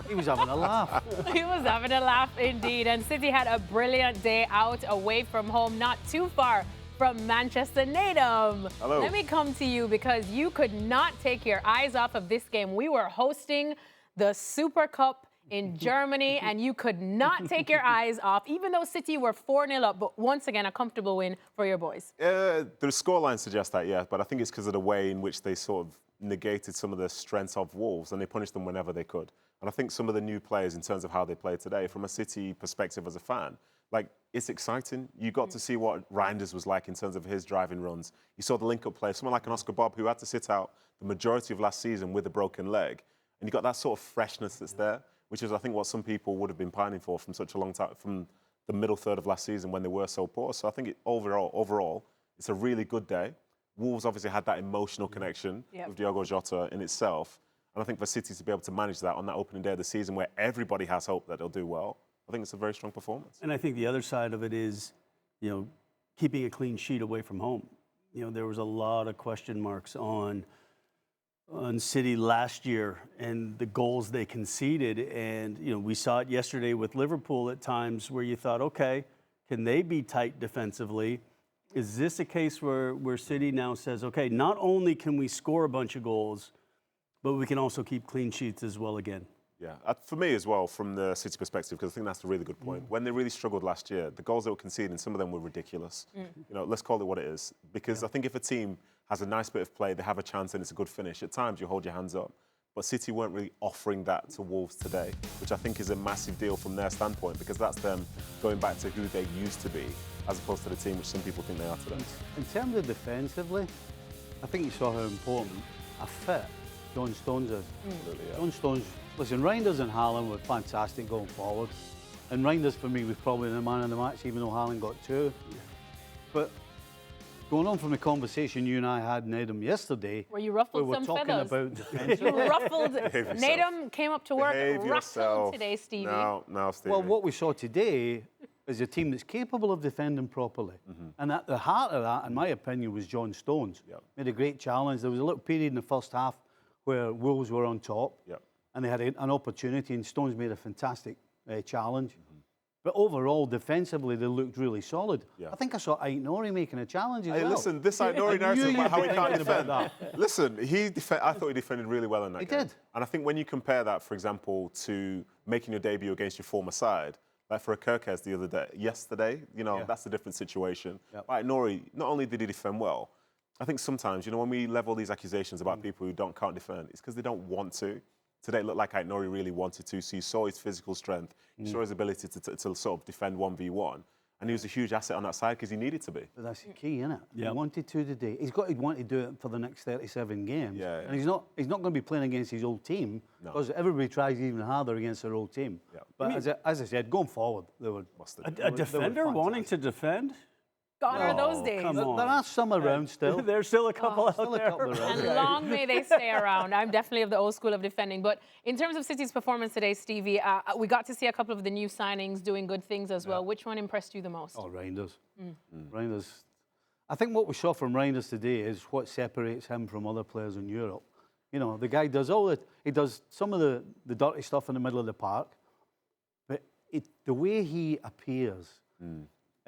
He was having a laugh. He was having a laugh indeed. And City had a brilliant day out away from home, not too far from Manchester. Nedum, hello. Let me come to you because you could not take your eyes off of this game. We were hosting the Super Cup in Germany, and you could not take your eyes off, even though City were 4-0 up. But once again, a comfortable win for your boys. The scoreline suggests that, yeah, but I think it's because of the way in which they sort of negated some of the strengths of Wolves, and they punished them whenever they could. And I think some of the new players, in terms of how they play today, from a City perspective as a fan, like, it's exciting. You got to see what Reinders was like in terms of his driving runs. You saw the link-up play. Someone like an Oscar Bob, who had to sit out the majority of last season with a broken leg, and you got that sort of freshness that's there, which is, I think, what some people would have been pining for from such a long time, from the middle third of last season when they were so poor. So I think overall, it's a really good day. Wolves obviously had that emotional connection with Diogo Jota in itself. And I think for City to be able to manage that on that opening day of the season where everybody has hope that they'll do well, I think it's a very strong performance. And I think the other side of it is, keeping a clean sheet away from home. There was a lot of question marks on City last year and the goals they conceded. And, we saw it yesterday with Liverpool at times where you thought, okay, can they be tight defensively? Is this a case where City now says, okay, not only can we score a bunch of goals, but we can also keep clean sheets as well again? Yeah, for me as well, from the City perspective, because I think that's a really good point. When they really struggled last year, the goals they were conceding, some of them were ridiculous. Let's call it what it is. Because I think if a team has a nice bit of play, they have a chance and it's a good finish, at times you hold your hands up. But City weren't really offering that to Wolves today, which I think is a massive deal from their standpoint, because that's them going back to who they used to be, as opposed to the team which some people think they are today. In terms of defensively, I think you saw how important a fit John Stones is. Absolutely, yeah. John Stones, listen, Reinders and Haaland were fantastic going forward. And Reinders, for me, was probably the man of the match, even though Haaland got two. But going on from the conversation you and I had, Nedum, yesterday, where you ruffled where some we're talking feathers. about defense. You ruffled. Nedum came up to work ruffled today, Stevie. No, Stevie. Well, what we saw today is a team that's capable of defending properly. And at the heart of that, in my opinion, was John Stones. Made a great challenge. There was a little period in the first half where Wolves were on top, and they had an opportunity, and Stones made a fantastic challenge. But overall, defensively, they looked really solid. I think I saw Aït-Nouri making a challenge as well. Listen, this Aït-Nouri narrative about how he can't defend. Listen, I thought he defended really well in that game. He did. And I think when you compare that, for example, to making your debut against your former side, like for a Kirkes yesterday, that's a different situation. Aït-Nouri, not only did he defend well, I think sometimes, when we level these accusations about people who can't defend, it's because they don't want to. Today it looked like Aït-Nouri really wanted to, so you saw his physical strength, you saw his ability to sort of defend 1v1, and he was a huge asset on that side because he needed to be. But that's the key, isn't it? He wanted to today. He's got to want to do it for the next 37 games. And he's not going to be playing against his old team, because everybody tries even harder against their old team. But as I said, going forward, they were... A defender wanting to defend? Gone are those days. There are some around still. There's still a couple out there. And long may they stay around. I'm definitely of the old school of defending. But in terms of City's performance today, Stevie, we got to see a couple of the new signings doing good things as well. Which one impressed you the most? Oh, Reinders. Reinders. I think what we saw from Reinders today is what separates him from other players in Europe. The guy does he does some of the dirty stuff in the middle of the park, but the way he appears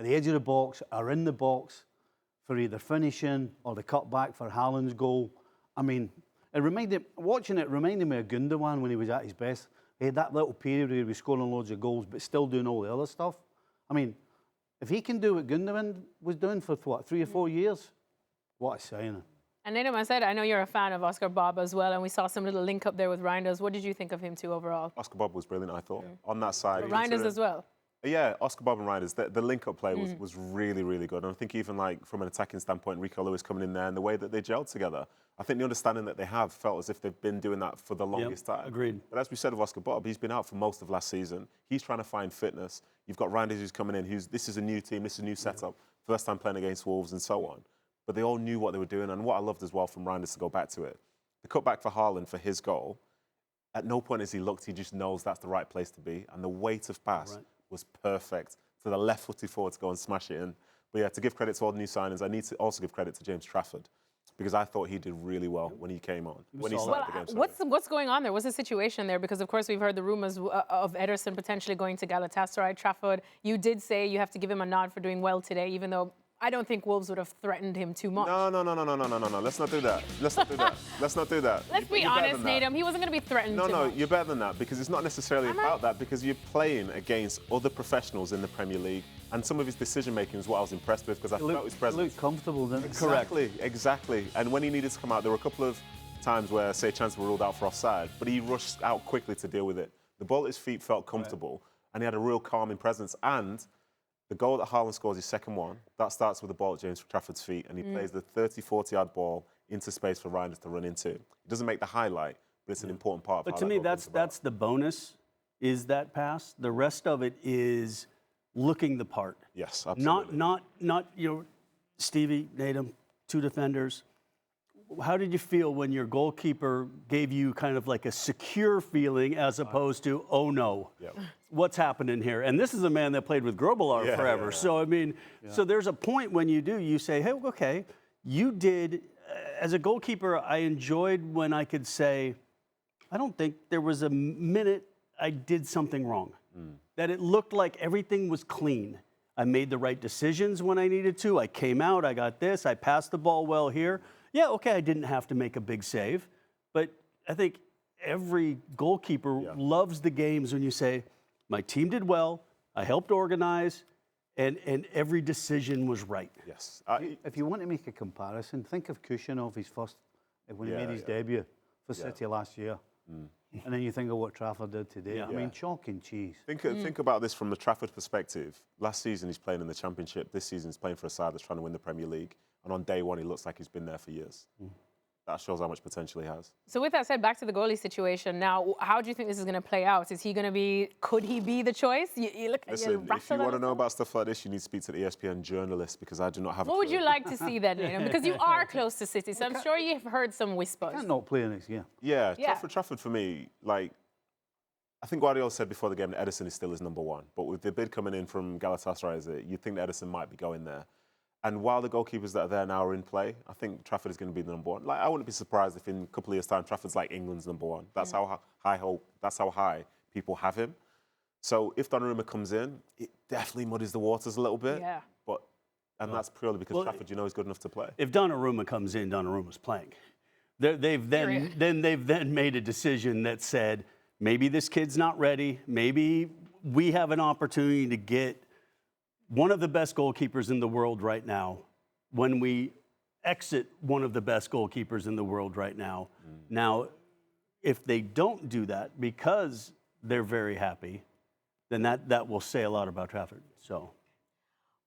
at the edge of the box or in the box for either finishing or the cutback for Haaland's goal. I mean, watching it reminded me of Gundogan when he was at his best. He had that little period where he was scoring loads of goals but still doing all the other stuff. I mean, if he can do what Gundogan was doing for, 3 or 4 years, what a signing. And Nedum, I said, I know you're a fan of Oscar Bob as well, and we saw some little link up there with Reinders. What did you think of him too overall? Oscar Bob was brilliant, I thought, on that side. Reinders as well. Yeah, Oscar Bob and Reinders, the link-up play was really, really good. And I think even from an attacking standpoint, Nicol Lewis coming in there and the way that they gelled together, I think the understanding that they have felt as if they've been doing that for the longest time. Agreed. But as we said of Oscar Bob, he's been out for most of last season. He's trying to find fitness. You've got Reinders who's coming in, this is a new team, this is a new setup, first time playing against Wolves and so on. But they all knew what they were doing. And what I loved as well from Reinders, to go back to it, the cutback for Haaland for his goal, at no point as he looked, he just knows that's the right place to be. And the weight of pass was perfect. To the left-footed forward to go and smash it in. But yeah, to give credit to all the new signings, I need to also give credit to James Trafford. because I thought he did really well when he came on. When he started the game. What's going on there? What's the situation there? Because, of course, we've heard the rumors of Ederson potentially going to Galatasaray, Trafford. You did say you have to give him a nod for doing well today, even though I don't think Wolves would have threatened him too much. No. Let's not do that. Let's not do that. Let's not do that. Let's be honest, Nedum. He wasn't going to be threatened too much. You're better than that, because it's not necessarily about that, because you're playing against other professionals in the Premier League, and some of his decision-making is what I was impressed with, because I felt his presence. He looked comfortable, didn't he? Exactly. And when he needed to come out, there were a couple of times where, say, chances were ruled out for offside, but he rushed out quickly to deal with it. The ball at his feet felt comfortable, and he had a real calming presence. And the goal that Haaland scores, his second one, that starts with the ball at James Trafford's feet, and he plays the 30, 40-yard ball into space for Reinders to run into. It doesn't make the highlight, but it's an important part of But how to that me, goal comes that's the bonus, is that pass. The rest of it is looking the part. Yes, absolutely. Not Stevie, Nedum, two defenders. How did you feel when your goalkeeper gave you kind of like a secure feeling as opposed to, oh no, what's happening here? And this is a man that played with Grobbelaar forever. Yeah. So, I mean, so there's a point when you say, hey, okay, you did, as a goalkeeper, I enjoyed when I could say, I don't think there was a minute I did something wrong. That it looked like everything was clean. I made the right decisions when I needed to. I came out, I got this, I passed the ball well here. Yeah, okay, I didn't have to make a big save, but I think every goalkeeper loves the games when you say, my team did well, I helped organize, and every decision was right. Yes. If you want to make a comparison, think of Kushinov, when he made his debut for City last year. And then you think of what Trafford did today. I mean, chalk and cheese. Think about this from the Trafford perspective. Last season, he's playing in the Championship. This season, he's playing for a side that's trying to win the Premier League. And on day one, he looks like he's been there for years. That shows how much potential he has. So with that said, back to the goalie situation. Now, how do you think this is going to play out? Could he be the choice? Listen, if you want to know about stuff like this, you need to speak to the ESPN journalist, because I do not have a clue. What would you like to see then, Nedum? Because you are close to City, so I'm sure you've heard some whispers. Can't not play next year. Yeah, Trafford for me, I think Guardiola said before the game that Ederson is still his number one. But with the bid coming in from Galatasaray, you'd think that Ederson might be going there. And while the goalkeepers that are there now are in play, I think Trafford is going to be the number one. I wouldn't be surprised if in a couple of years' time, Trafford's like England's number one. That's how high people have him. So if Donnarumma comes in, it definitely muddies the waters a little bit. Yeah. And that's purely because Trafford, is good enough to play. If Donnarumma comes in, Donnarumma's playing. They've then made a decision that said, maybe this kid's not ready. Maybe we have an opportunity to get one of the best goalkeepers in the world right now when we exit one of the best goalkeepers in the world right now. Now, if they don't do that because they're very happy, then that will say a lot about Trafford. So,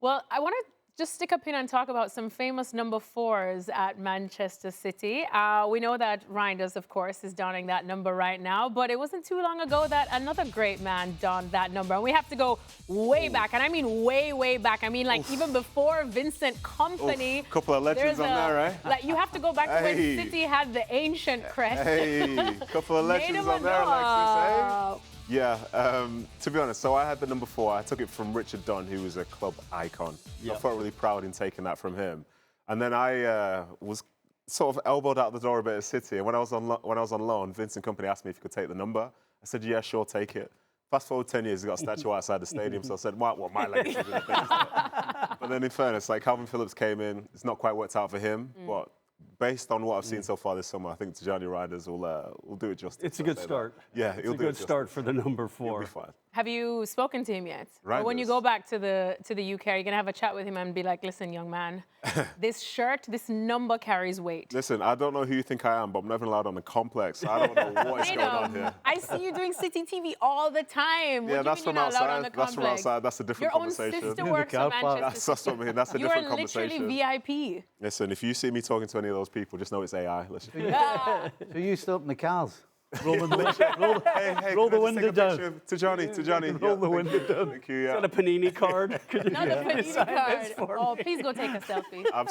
well, I want to just stick a pin and talk about some famous number 4s at Manchester City. We know that Reinders, of course, is donning that number right now, but it wasn't too long ago that another great man donned that number. And we have to go way back, and I mean way, way back. I mean, even before Vincent Kompany. Couple of legends on there, right? You have to go back to when City had the ancient crest. Couple of legends on there, Alexis, Yeah, to be honest, so I had the number 4. I took it from Richard Dunn, who was a club icon. I felt really proud in taking that from him. And then I was sort of elbowed out the door a bit at City. And when I was on loan, Vincent Kompany asked me if he could take the number. I said, yeah, sure, take it. Fast forward 10 years, he's got a statue outside the stadium. So I said, what my legacy is going to be. But then in fairness, Calvin Phillips came in. It's not quite worked out for him, but based on what I've seen so far this summer, I think Tijani Reinders will do it justice. It's a good start. Yeah, it's a good start for the number 4. He'll be fine. Have you spoken to him yet? Reinders. Or when you go back to the UK, are you going to have a chat with him and be like, listen, young man, this shirt, this number carries weight. Listen, I don't know who you think I am, but I'm never allowed on the complex. I don't know what is going on here. I see you doing City TV all the time. Yeah, that's from outside. That's from outside. That's a different conversation. Your own sister works at Manchester That's what I mean. That's a different You're conversation. literally VIP. Listen, if you see me talking to any of those people, just know it's AI. Listen. So you still up in the cars? Roll the window down. Tijani. Roll the window down. Thank you. Is that a Panini card? Not a Panini card. Oh, please go take a selfie.